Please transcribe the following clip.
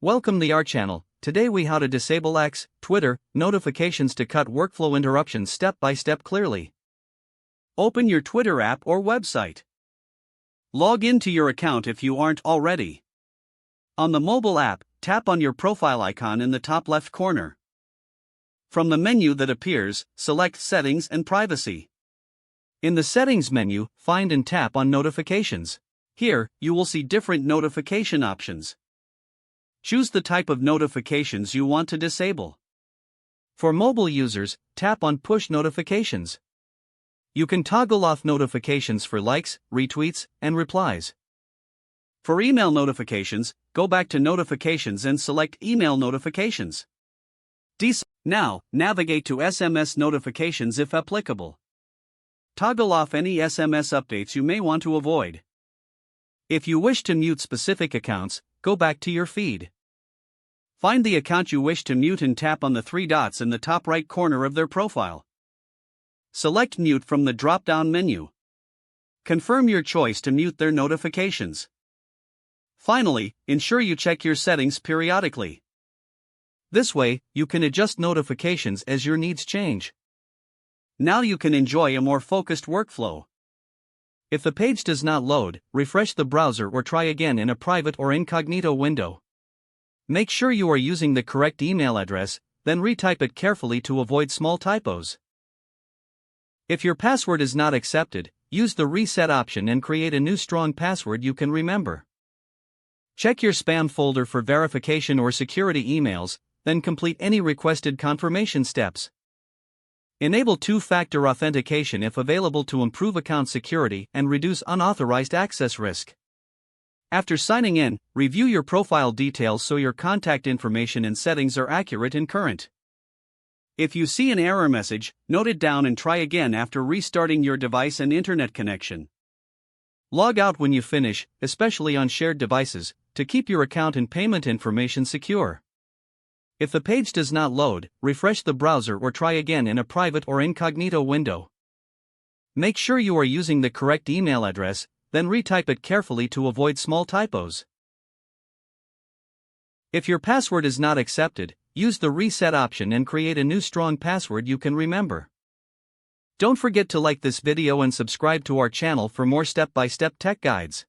Welcome to our channel. Today we how to disable X, Twitter, notifications to cut workflow interruptions step by step clearly. Open your Twitter app or website. Log into your account if you aren't already. On the mobile app, tap on your profile icon in the top left corner. From the menu that appears, select Settings and Privacy. In the Settings menu, find and tap on Notifications. Here, you will see different notification options. Choose the type of notifications you want to disable. For mobile users, tap on Push Notifications. You can toggle off notifications for likes, retweets, and replies. For email notifications, go back to Notifications and select Email Notifications. Now, navigate to SMS notifications if applicable. Toggle off any SMS updates you may want to avoid. If you wish to mute specific accounts, go back to your feed. Find the account you wish to mute and tap on the three dots in the top right corner of their profile. Select Mute from the drop-down menu. Confirm your choice to mute their notifications. Finally, ensure you check your settings periodically. This way, you can adjust notifications as your needs change. Now you can enjoy a more focused workflow. If the page does not load, refresh the browser or try again in a private or incognito window. Make sure you are using the correct email address, then retype it carefully to avoid small typos. If your password is not accepted, use the reset option and create a new strong password you can remember. Check your spam folder for verification or security emails, then complete any requested confirmation steps. Enable two-factor authentication if available to improve account security and reduce unauthorized access risk. After signing in, review your profile details so your contact information and settings are accurate and current. If you see an error message, note it down and try again after restarting your device and internet connection. Log out when you finish, especially on shared devices, to keep your account and payment information secure. If the page does not load, refresh the browser or try again in a private or incognito window. Make sure you are using the correct email address, then retype it carefully to avoid small typos. If your password is not accepted, use the reset option and create a new strong password you can remember. Don't forget to like this video and subscribe to our channel for more step-by-step tech guides.